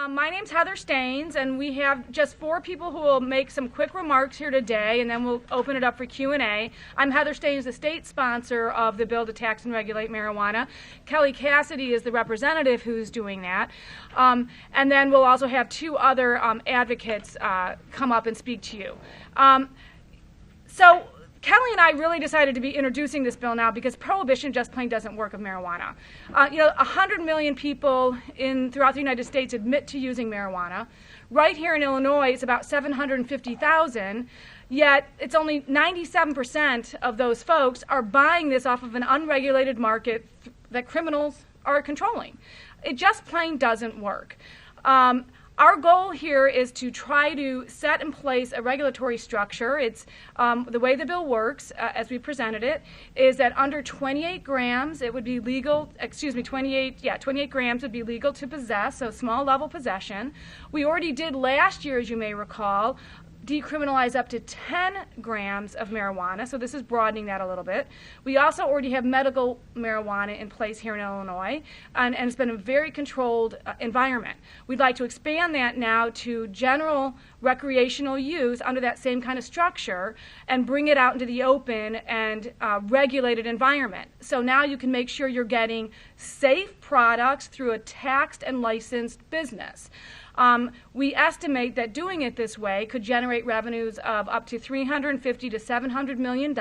My name's Heather Steans, and we have just 4 people who will make some quick remarks here today, and then we'll open it up for Q&A. I'm Heather Steans, the state sponsor of the bill to tax and regulate marijuana. Kelly Cassiday is the representative who's doing that. And then we'll also have 2 other advocates come up and speak to you. So Kelly and I really decided to be introducing this bill now because prohibition just plain doesn't work with marijuana. 100 million people throughout the United States admit to using marijuana. Right here in Illinois, it's about 750,000, yet it's only 97% of those folks are buying this off of an unregulated market that criminals are controlling. It just plain doesn't work. Our goal here is to try to set in place a regulatory structure. It's the way the bill works, as we presented it, is that under 28 grams, it would be legal, 28 grams would be legal to possess, so small level possession. We already did last year, as you may recall, decriminalize up to 10 grams of marijuana, so this is broadening that a little bit. We also already have medical marijuana in place here in Illinois, and it's been a very controlled environment. We'd like to expand that now to general recreational use under that same kind of structure and bring it out into the open and regulated environment. So now you can make sure you're getting safe products through a taxed and licensed business. We estimate that doing it this way could generate revenues of up to $350 to $700 million.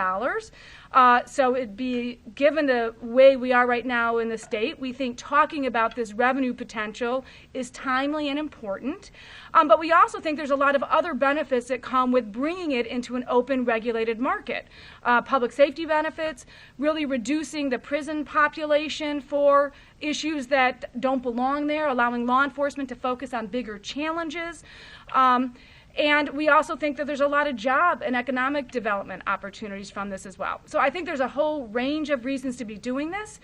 So it'd be, given the way we are right now in the state, we think talking about this revenue potential is timely and important. But we also think there's a lot of other benefits that come with bringing it into an open, regulated market. Public safety benefits, really reducing the prison population for issues that don't belong there, allowing law enforcement to focus on bigger challenges. And we also think that there's a lot of job and economic development opportunities from this as well. So I think there's a whole range of reasons to be doing this.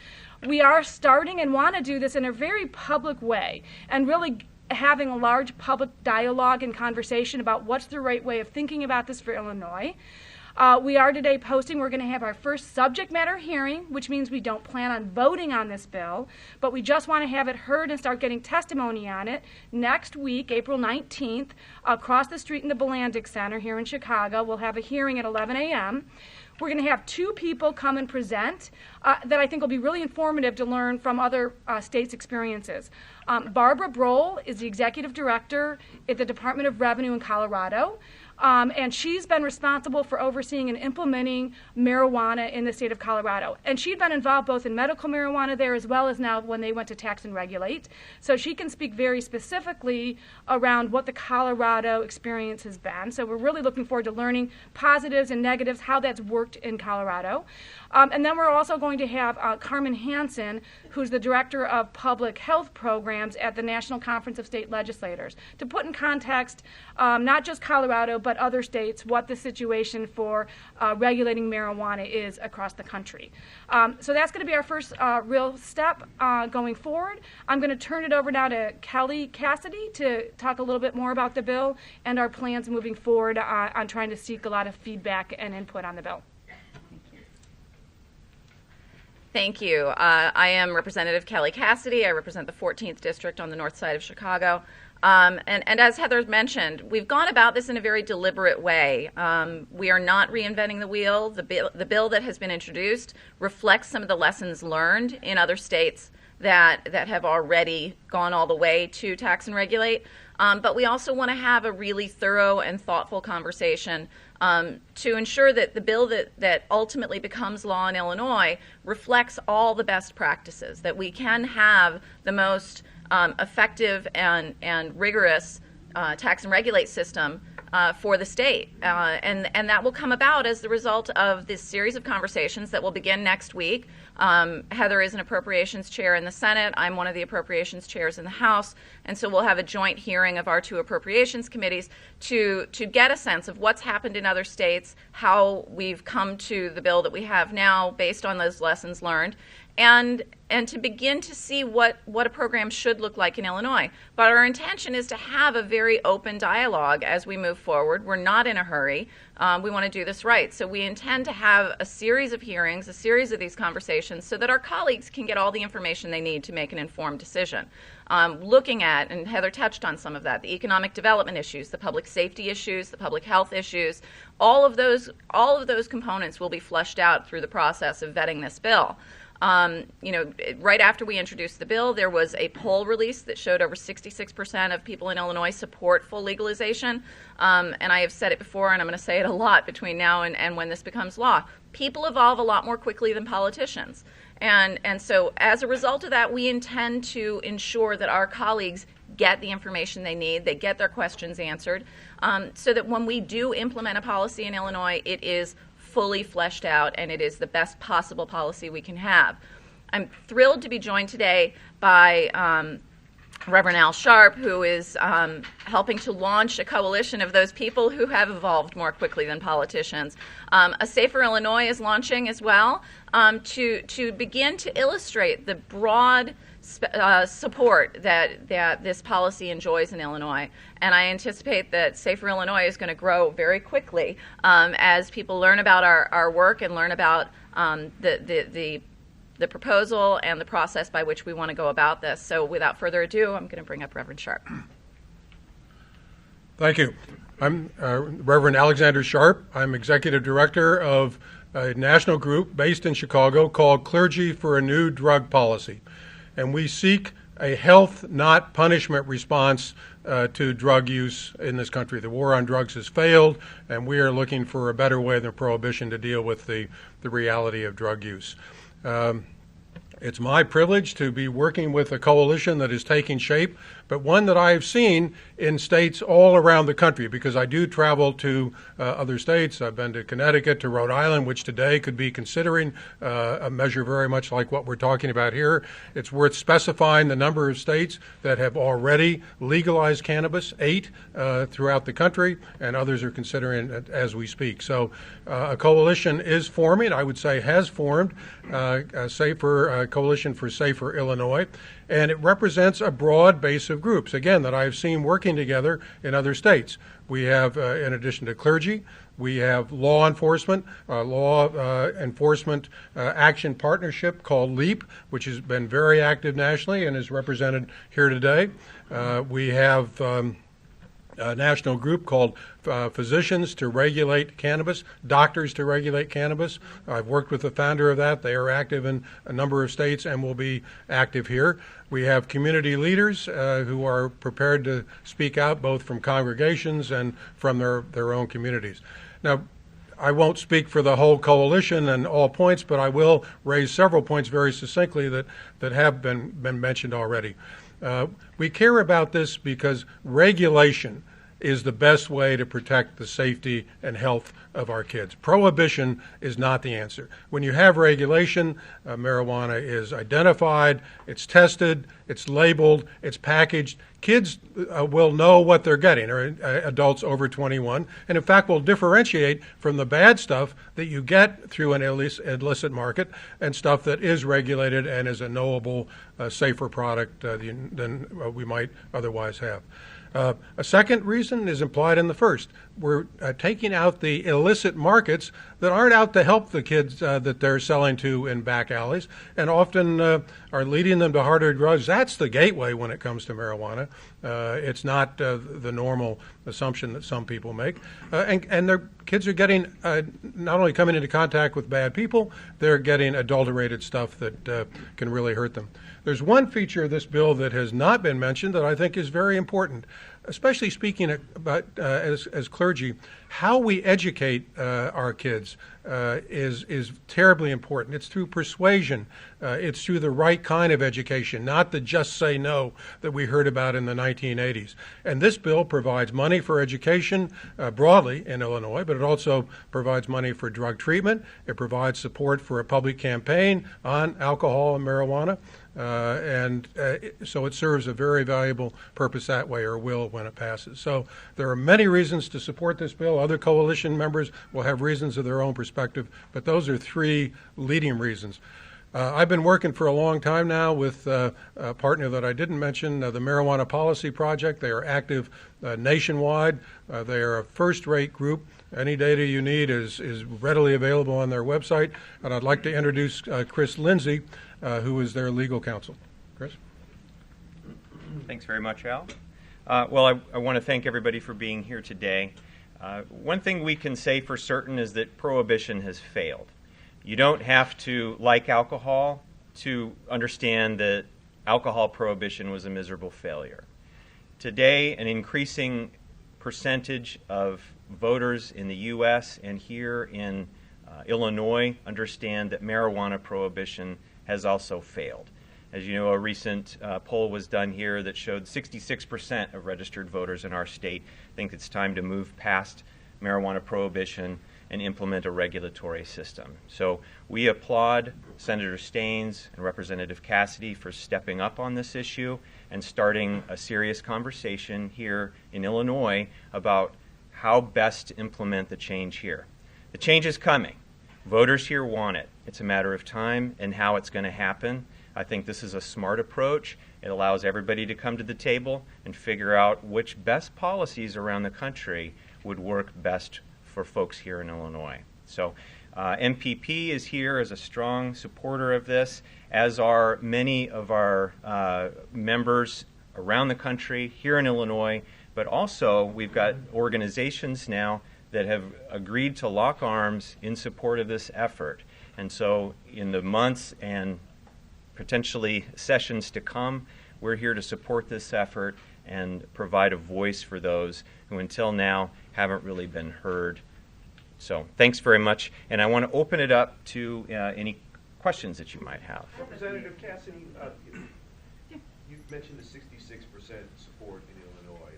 We are starting and want to do this in a very public way and really having a large public dialogue and conversation about what's the right way of thinking about this for Illinois. We are today posting, we're going to have our first subject matter hearing, which means we don't plan on voting on this bill, but we just want to have it heard and start getting testimony on it next week, April 19th, across the street in the Bolandic Center here in Chicago. We'll have a hearing at 11 a.m. We're going to have 2 people come and present that I think will be really informative to learn from other states' experiences. Barbara Brohl is the executive director at the Department of Revenue in Colorado. And she's been responsible for overseeing and implementing marijuana in the state of Colorado. And she'd been involved both in medical marijuana there as well as now when they went to tax and regulate. So she can speak very specifically around what the Colorado experience has been. So we're really looking forward to learning positives and negatives, how that's worked in Colorado. And then we're also going to have Carmen Hansen, who's the Director of Public Health Programs at the National Conference of State Legislators, to put in context not just Colorado, but other states, what the situation for regulating marijuana is across the country. So that's going to be our first real step going forward. I'm going to turn it over now to Kelly Cassiday to talk a little bit more about the bill and our plans moving forward on trying to seek a lot of feedback and input on the bill. Thank you. I am Representative Kelly Cassiday. I represent the 14th District on the north side of Chicago. And as Heather mentioned, we've gone about this in a very deliberate way. We are not reinventing the wheel. The bill that has been introduced reflects some of the lessons learned in other states that have already gone all the way to tax and regulate. But we also want to have a really thorough and thoughtful conversation to ensure that the bill that ultimately becomes law in Illinois reflects all the best practices, that we can have the most effective and rigorous tax and regulate system for the state. And that will come about as the result of this series of conversations that will begin next week. Heather is an appropriations chair in the Senate. I'm one of the appropriations chairs in the House. And so we'll have a joint hearing of our 2 appropriations committees to get a sense of what's happened in other states, how we've come to the bill that we have now based on those lessons learned, and to begin to see what a program should look like in Illinois. But our intention is to have a very open dialogue as we move forward. We're not in a hurry. We want to do this right. So we intend to have a series of hearings, a series of these conversations, so that our colleagues can get all the information they need to make an informed decision. Looking at, and Heather touched on some of that, the economic development issues, the public safety issues, the public health issues, all of those components will be flushed out through the process of vetting this bill. Right after we introduced the bill, there was a poll release that showed over 66% of people in Illinois support full legalization. And I have said it before, and I'm going to say it a lot between now and when this becomes law. People evolve a lot more quickly than politicians. And so as a result of that, we intend to ensure that our colleagues get the information they need, they get their questions answered, so that when we do implement a policy in Illinois, it is fully fleshed out and it is the best possible policy we can have. I'm thrilled to be joined today by Reverend Al Sharp, who is helping to launch a coalition of those people who have evolved more quickly than politicians. A Safer Illinois is launching as well to begin to illustrate the broad support that this policy enjoys in Illinois. And I anticipate that Safer Illinois is going to grow very quickly as people learn about our work and learn about the proposal and the process by which we want to go about this. So without further ado, I'm going to bring up Reverend Sharp. Thank you. I'm Reverend Alexander Sharp. I'm Executive Director of a national group based in Chicago called Clergy for a New Drug Policy. And we seek a health, not punishment response to drug use in this country. The war on drugs has failed, and we are looking for a better way than prohibition to deal with the reality of drug use. It's my privilege to be working with a coalition that is taking shape, but one that I have seen in states all around the country, because I do travel to other states. I've been to Connecticut, to Rhode Island, which today could be considering a measure very much like what we're talking about here. It's worth specifying the number of states that have already legalized cannabis, 8 throughout the country, and others are considering it as we speak. So a coalition is forming, I would say has formed, a Coalition for Safer Illinois, and it represents a broad base of groups, again, that I've seen working together in other states. We have, in addition to clergy, we have law enforcement, action partnership called LEAP, which has been very active nationally and is represented here today. We have a national group called Physicians to Regulate Cannabis, Doctors to Regulate Cannabis. I've worked with the founder of that. They are active in a number of states and will be active here. We have community leaders who are prepared to speak out both from congregations and from their own communities. Now, I won't speak for the whole coalition and all points, but I will raise several points very succinctly that have been mentioned already. We care about this because regulation is the best way to protect the safety and health of our kids. Prohibition is not the answer. When you have regulation, marijuana is identified, it's tested, it's labeled, it's packaged. Kids will know what they're getting, or adults over 21, and in fact will differentiate from the bad stuff that you get through an illicit market and stuff that is regulated and is a knowable, safer product than we might otherwise have. A second reason is implied in the first. We're taking out the illicit markets that aren't out to help the kids that they're selling to in back alleys, and often are leading them to harder drugs. That's the gateway when it comes to marijuana. It's not the normal assumption that some people make. And their kids are getting, not only coming into contact with bad people, they're getting adulterated stuff that can really hurt them. There's one feature of this bill that has not been mentioned that I think is very important, especially speaking about as clergy. How we educate our kids is terribly important. It's through persuasion. It's through the right kind of education, not the just say no that we heard about in the 1980s. And this bill provides money for education broadly in Illinois, but it also provides money for drug treatment. It provides support for a public campaign on alcohol and marijuana. So it serves a very valuable purpose that way, or will when it passes. So there are many reasons to support this bill. Other coalition members will have reasons of their own perspective, but those are 3 leading reasons. I've been working for a long time now with a partner that I didn't mention, the Marijuana Policy Project. They are active nationwide. They are a first-rate group. Any data you need is readily available on their website. And I'd like to introduce Chris Lindsay, who is their legal counsel. Chris? Thanks very much, Al. Well, I want to thank everybody for being here today. One thing we can say for certain is that prohibition has failed. You don't have to like alcohol to understand that alcohol prohibition was a miserable failure. Today, an increasing percentage of voters in the U.S. and here in Illinois understand that marijuana prohibition has also failed. As you know, a recent poll was done here that showed 66% of registered voters in our state think it's time to move past marijuana prohibition and implement a regulatory system. So we applaud Senator Steans and Representative Cassiday for stepping up on this issue and starting a serious conversation here in Illinois about how best to implement the change here. The change is coming. Voters here want it. It's a matter of time and how it's going to happen. I think this is a smart approach. It allows everybody to come to the table and figure out which best policies around the country would work best for folks here in Illinois. So MPP is here as a strong supporter of this, as are many of our members around the country here in Illinois, but also we've got organizations now that have agreed to lock arms in support of this effort. And so in the months and potentially sessions to come, we're here to support this effort and provide a voice for those who until now haven't really been heard. So thanks very much, and I want to open it up to any questions that you might have. Representative Cassidy, you mentioned the 66% support in Illinois,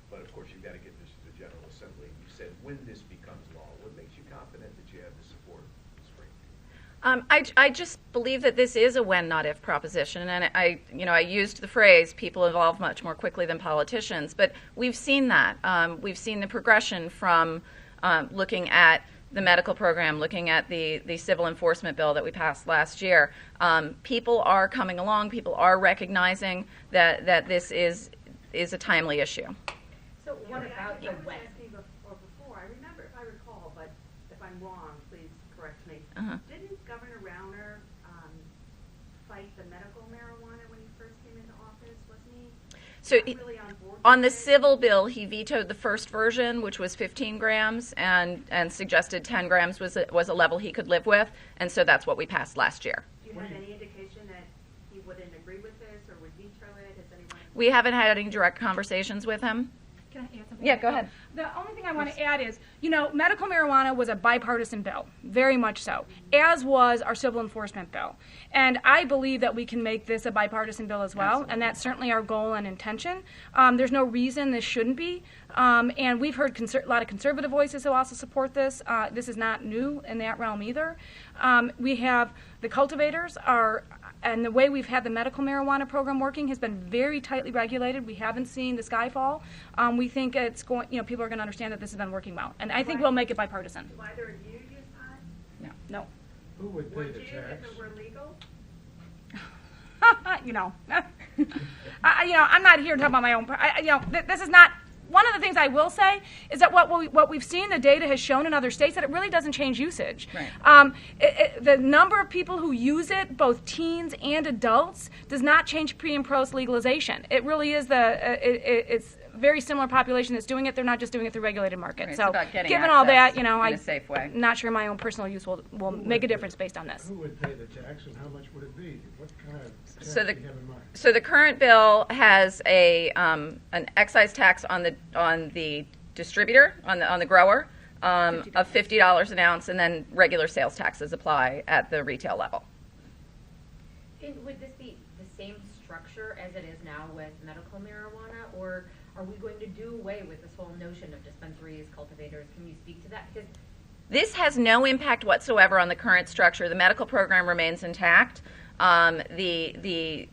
but of course you've got to get this to the General Assembly. You said when this becomes law, what makes you confident that you have the support in the spring? I just believe that this is a when, not if proposition, and I used the phrase "people evolve much more quickly than politicians," but we've seen that. We've seen the progression from looking at the medical program, looking at the civil enforcement bill that we passed last year. People are coming along. People are recognizing that this is a timely issue. So what about the when? Before, I remember, if I recall, but if I'm wrong, please correct me. Didn't Governor Rauner fight the medical marijuana when he first came into office, wasn't he? So Not really on board on the with it? civil bill, he vetoed the first version, which was 15 grams, and suggested 10 grams was a level he could live with, and so that's what we passed last year. Do you have any indication that he wouldn't agree with this or would veto it? Has anyone? We haven't had any direct conversations with him. Can I add something? Yeah, go ahead. The only thing I want to add is, medical marijuana was a bipartisan bill, very much so, as was our civil enforcement bill. And I believe that we can make this a bipartisan bill as well, Absolutely. and that's certainly our goal and intention. There's no reason this shouldn't be. And we've heard a lot of conservative voices who also support this. This is not new in that realm either. We have the cultivators and the way we've had the medical marijuana program working has been very tightly regulated. We haven't seen the sky fall. We think it's going, people are going to understand that this has been working well. And I think we'll make it bipartisan. Do either of you use pot? No. Who would pay Would the you tax? if it were legal? I'm not here to talk about my own. This is not. One of the things I will say is that what we've seen, the data has shown in other states that it really doesn't change usage. Right. The number of people who use it, both teens and adults, does not change pre and post legalization. It really is it's very similar population that's doing it. They're not just doing it through regulated markets. Right, it's So, about getting given all that, access in a I'm safe way. not sure my own personal use will make a difference based on this. Who would pay the tax and how much would it be? What kind of tax So do you have in mind? So the current bill has an excise tax on the distributor, on the grower, of $50 an ounce, and then regular sales taxes apply at the retail level. And would this be the same structure as it is now with medical marijuana, or are we going to do away with this whole notion of dispensaries, cultivators? Can you speak to that? Because This has no impact whatsoever on the current structure. The medical program remains intact. The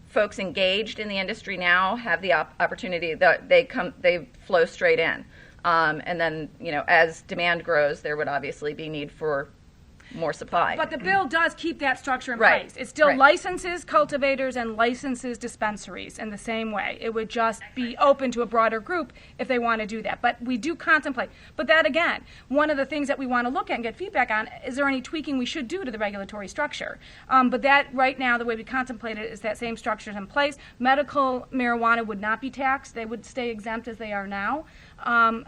folks engaged in the industry now have the opportunity that they flow straight in, and then as demand grows, there would obviously be need for more supply. But the bill does keep that structure in Right. place. It still Right. licenses cultivators and licenses dispensaries in the same way. It would just be open to a broader group if they want to do that. But we do contemplate. But that, again, one of the things that we want to look at and get feedback on, is there any tweaking we should do to the regulatory structure? But that, right now, the way we contemplate it is that same structure is in place. Medical marijuana would not be taxed. They would stay exempt as they are now.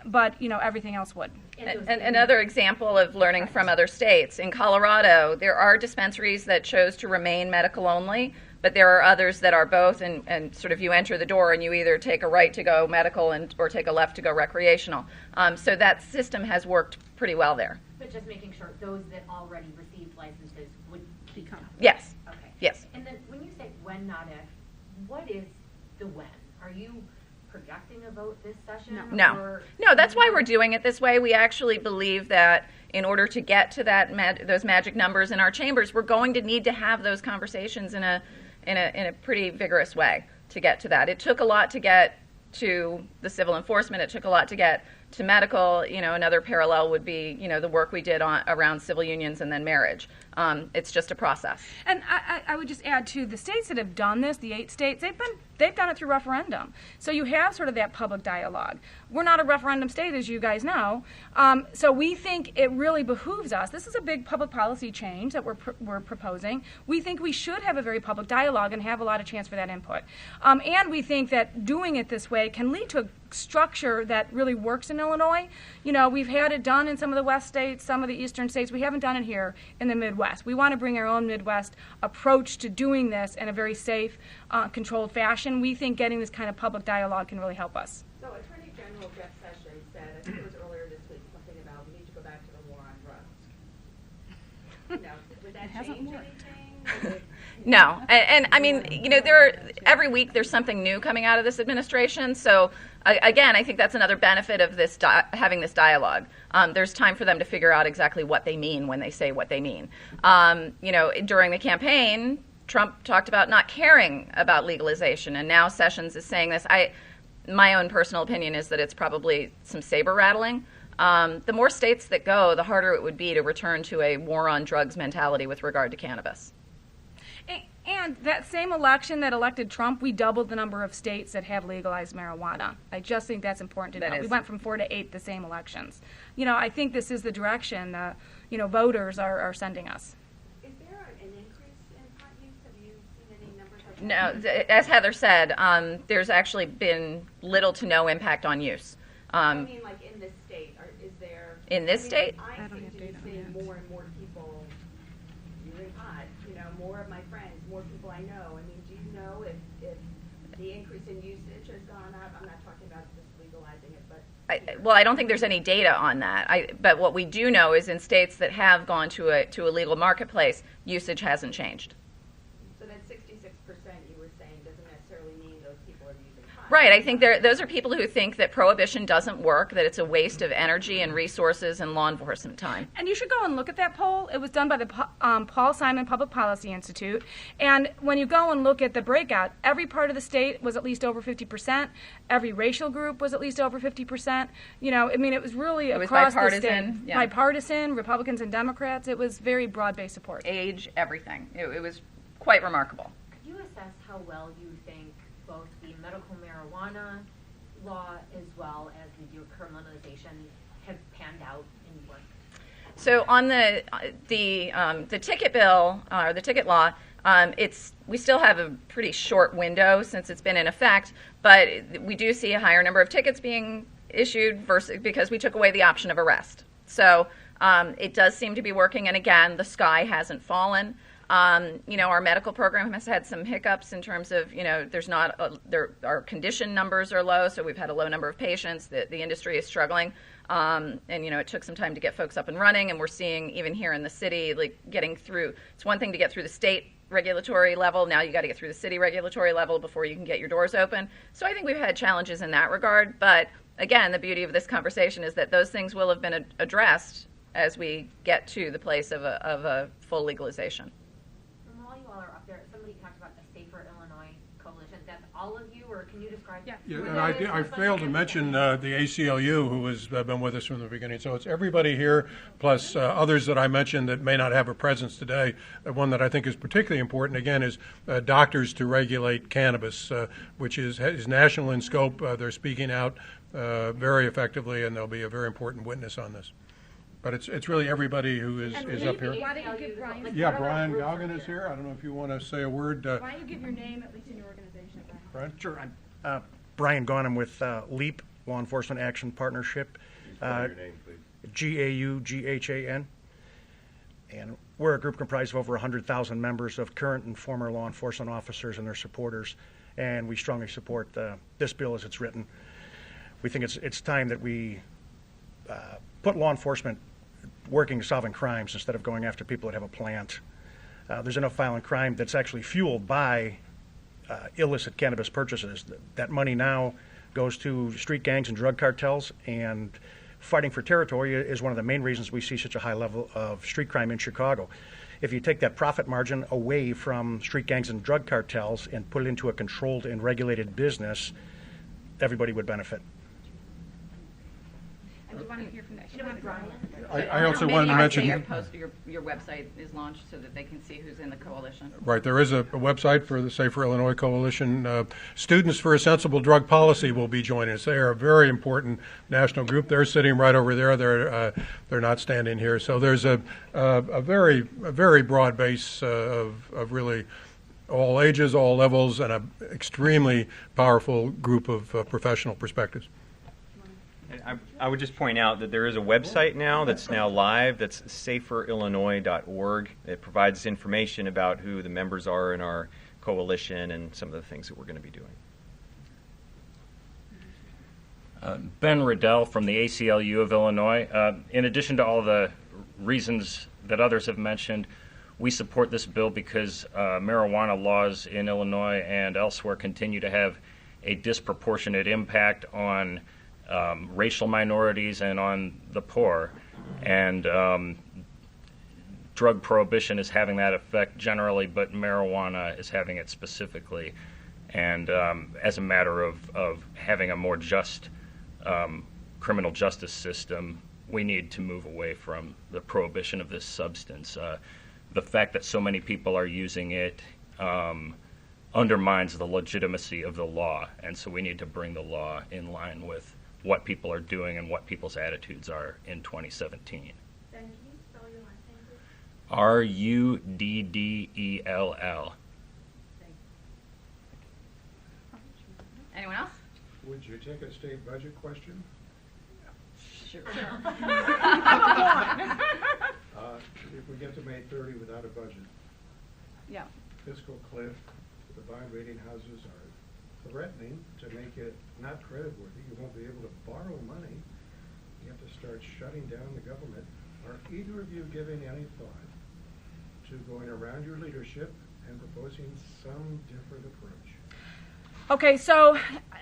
But, everything else would. And another example of learning from other states. In Colorado, there are dispensaries that chose to remain medical only, but there are others that are both, and sort of you enter the door and you either take a right to go medical or take a left to go recreational. So that system has worked pretty well there. But just making sure those that already received licenses would become. Yes. Okay. Yes. And then when you say when, not if, what is the when? Are you projecting a vote this session? No. Or No, that's why we're doing it this way. We actually believe that in order to get to that those magic numbers in our chambers, we're going to need to have those conversations in a pretty vigorous way to get to that. It took a lot to get to the civil enforcement. It took a lot to get to medical. Another parallel would be, the work we did around civil unions and then marriage. It's just a process. And I would just add to the states that have done this, the 8 states, they've done it through referendum. So you have sort of that public dialogue. We're not a referendum state, as you guys know. So we think it really behooves us. This is a big public policy change that we're proposing. We think we should have a very public dialogue and have a lot of chance for that input. And we think that doing it this way can lead to a structure that really works in Illinois. We've had it done in some of the West states, some of the Eastern states. We haven't done it here in the Midwest. We want to bring our own Midwest approach to doing this in a very safe, controlled fashion. We think getting this kind of public dialogue can really help us. So Attorney General Jeff Sessions said, I think it was earlier this week, something about we need to go back to the war on drugs. Would that change anything? No, and I mean, every week there's something new coming out of this administration. So again, I think that's another benefit of this having this dialogue. There's time for them to figure out exactly what they mean when they say what they mean. During the campaign, Trump talked about not caring about legalization, and now Sessions is saying this. My own personal opinion is that it's probably some saber rattling. The more states that go, the harder it would be to return to a war on drugs mentality with regard to cannabis. And that same election that elected Trump, we doubled the number of states that have legalized marijuana. I just think that's important to know. We went from 4 to 8 the same elections. I think this is the direction voters are sending us. Is there an increase in pot use? Have you seen any numbers? No, as Heather said, there's actually been little to no impact on use. I mean, like in this state, is there? In this state? I seem to be seeing more and more people using pot. More of my friends, more people I know. I mean, do you know if the increase in usage has gone up? I'm not talking about just legalizing it, but I don't think there's any data on that. But what we do know is in states that have gone to a legal marketplace, usage hasn't changed. So that 66% you were saying doesn't necessarily mean those people are using pot. Right. I think those are people who think that prohibition doesn't work, that it's a waste of energy and resources and law enforcement time. And you should go and look at that poll. It was done by the Paul Simon Public Policy Institute. And when you go and look at the breakout, every part of the state was at least over 50%. Every racial group was at least over 50%. It was really across the state. Yeah. Bipartisan, Republicans and Democrats. It was very broad-based support. Age, everything. It was quite remarkable. Could you assess how well you think both the medical marijuana law as well as the decriminalization have panned out in work? So on the ticket bill or the ticket law, we still have a pretty short window since it's been in effect, but we do see a higher number of tickets being issued because we took away the option of arrest. So it does seem to be working, and again, the sky hasn't fallen. Our medical program has had some hiccups in terms of, our condition numbers are low, so we've had a low number of patients. The industry is struggling, and it took some time to get folks up and running, and we're seeing even here in the city, like getting through. It's one thing to get through the state regulatory level. Now you got to get through the city regulatory level before you can get your doors open. So I think we've had challenges in that regard. But again, the beauty of this conversation is that those things will have been addressed as we get to the place of a full legalization. While you all are up there, somebody talked about the Safer Illinois Coalition. That's all of you, or or can you describe? Yeah. Yeah, and I failed to mention the ACLU, who has been with us from the beginning. So it's everybody here, plus others that I mentioned that may not have a presence today. One that I think is particularly important, again, is Doctors to Regulate Cannabis, which is national in scope. They're speaking out very effectively, and they'll be a very important witness on this. But it's really everybody who is up here. Why don't you give Brian? Yeah, Brian Goggin is here. I don't know if you want to say a word. Why don't you give your name, at least in your organization, Brian? Brian? Sure. I'm Brian Gaughan. I'm with LEAP, Law Enforcement Action Partnership. Spell your name, please. GAUGHAN. And we're a group comprised of over 100,000 members of current and former law enforcement officers and their supporters. And we strongly support this bill as it's written. We think it's time that we put law enforcement working solving crimes instead of going after people that have a plant. There's enough violent crime that's actually fueled by illicit cannabis purchases. That money now goes to street gangs and drug cartels, and fighting for territory is one of the main reasons we see such a high level of street crime in Chicago. If you take that profit margin away from street gangs and drug cartels and put it into a controlled and regulated business, everybody would benefit. And do you want to hear from that? I also wanted to mention. Your website is launched so that they can see who's in the coalition. Right, there is a website for the Safer Illinois Coalition. Students for a Sensible Drug Policy will be joining us. They are a very important national group. They're sitting right over there. They're not standing here. So there's a very broad base of really all ages, all levels, and an extremely powerful group of professional perspectives. I would just point out that there is a website now that's now live. That's saferillinois.org. It provides information about who the members are in our coalition and some of the things that we're going to be doing. Ben Riddell from the ACLU of Illinois. In addition to all the reasons that others have mentioned, we support this bill because marijuana laws in Illinois and elsewhere continue to have a disproportionate impact on racial minorities and on the poor, and drug prohibition is having that effect generally, but marijuana is having it specifically. And as a matter of having a more just criminal justice system, we need to move away from the prohibition of this substance. The fact that so many people are using it undermines the legitimacy of the law, and so we need to bring the law in line with what people are doing and what people's attitudes are in 2017. Then can you spell your last name, please? RUDDELL. Anyone else? Would you take a state budget question? Sure. If we get to May 30 without a budget, Yeah. fiscal cliff, the bond rating houses are threatening to make it not creditworthy. You won't be able to borrow money. You have to start shutting down the government. Are either of you giving any thought to going around your leadership and proposing some different approach? Okay, so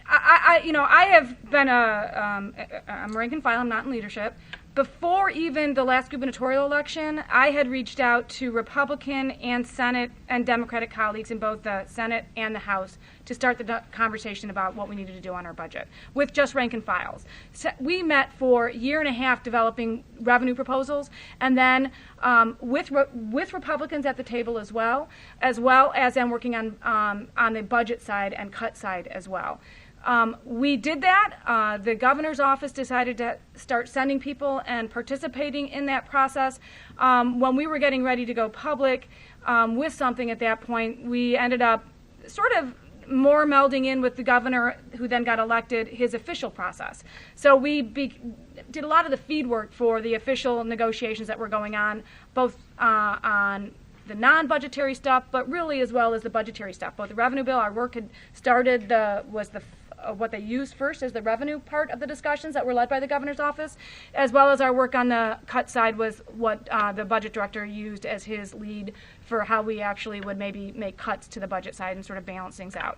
I have been I'm rank and file. I'm not in leadership. Before even the last gubernatorial election, I had reached out to Republican and Senate and Democratic colleagues in both the Senate and the House to start the conversation about what we needed to do on our budget with just rank and files. So we met for a year and a half developing revenue proposals, and then with Republicans at the table as well as I'm working on the budget side and cut side as well. We did that. The governor's office decided to start sending people and participating in that process. When we were getting ready to go public with something at that point, we ended up sort of more melding in with the governor, who then got elected, his official process. So we did a lot of the feed work for the official negotiations that were going on, both on the non-budgetary stuff, but really as well as the budgetary stuff. Both the revenue bill, our work had started, what they used first as the revenue part of the discussions that were led by the governor's office, as well as our work on the cut side was what the budget director used as his lead for how we actually would maybe make cuts to the budget side and sort of balance things out.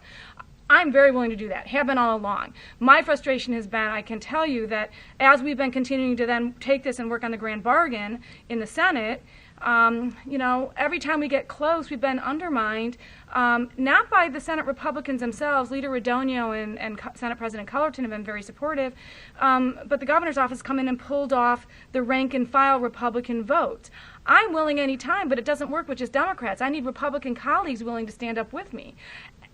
I'm very willing to do that, have been all along. My frustration has been, I can tell you that as we've been continuing to then take this and work on the grand bargain in the Senate, Every time we get close, we've been undermined, not by the Senate Republicans themselves. Leader Radonio and Senate President Cullerton have been very supportive, but the governor's office come in and pulled off the rank and file Republican vote. I'm willing any time, but it doesn't work with just Democrats. I need Republican colleagues willing to stand up with me.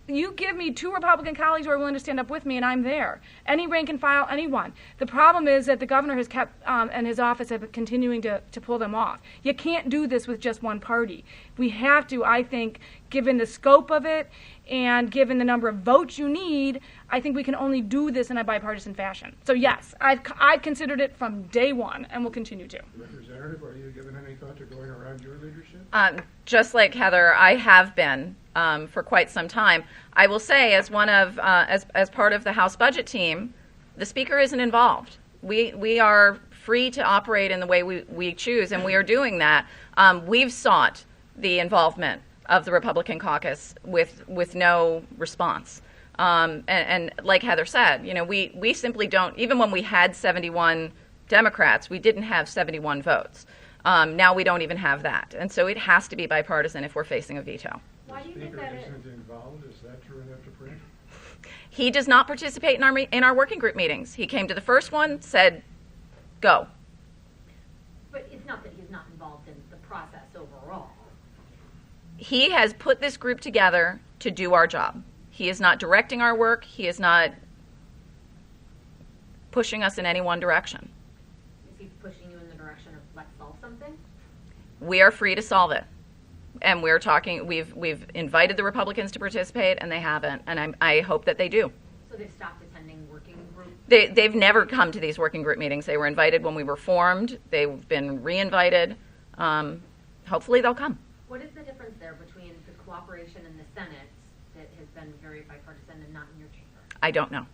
You give me 2 Republican colleagues who are willing to stand up with me, and I'm there. Any rank and file, anyone. The problem is that the governor has kept, and his office have been continuing to pull them off. You can't do this with just one party. We have to, I think, given the scope of it and given the number of votes you need, I think we can only do this in a bipartisan fashion. So yes, I've considered it from day one, and will continue to. Representative, are you giving any thought to going around your leadership? Just like Heather, I have been for quite some time. I will say, as one of as part of the House Budget team, the Speaker isn't involved. We are free to operate in the way we choose, and we are doing that. We've sought the involvement of the Republican caucus with no response. And like Heather said, we simply don't. Even when we had 71 Democrats, we didn't have 71 votes. Now we don't even have that, and so it has to be bipartisan if we're facing a veto. Why do you think Speaker that isn't involved, is that true enough to print? He does not participate in our working group meetings. He came to the first one, said, "Go." But it's not that he's not involved in the process overall. He has put this group together to do our job. He is not directing our work. He is not pushing us in any one direction. Is he pushing you in the direction of let's solve something? We are free to solve it. And we're talking, we've invited the Republicans to participate, and they haven't. And I hope that they do. So they've stopped attending working group? They've never come to these working group meetings. They were invited when we were formed. They've been re-invited. Hopefully they'll come. What is the difference there between the cooperation in the Senate that has been very bipartisan and not in your chamber? I don't know.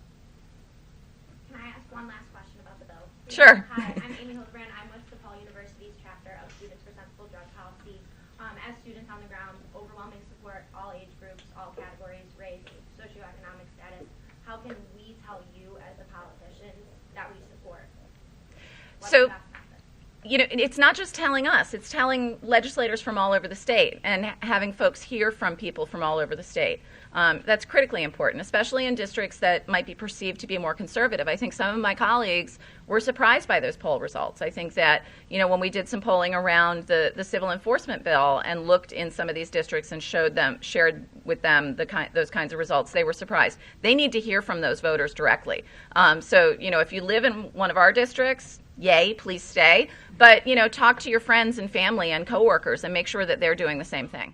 Can I ask one last question about the bill? Sure. Hi, I'm Amy Hildebrand. I'm with DePaul University's chapter of Students for Sensible Drug Policy. As students on the ground, overwhelming support, all age groups, all categories, race, socioeconomic status. How can we tell you as a politician that we support? What's the best method? It's not just telling us. It's telling legislators from all over the state and having folks hear from people from all over the state. That's critically important, especially in districts that might be perceived to be more conservative. I think some of my colleagues were surprised by those poll results. I think that, when we did some polling around the civil enforcement bill and looked in some of these districts and shared with them those kinds of results, they were surprised. They need to hear from those voters directly. So, if you live in one of our districts, yay, please stay. But, talk to your friends and family and coworkers and make sure that they're doing the same thing.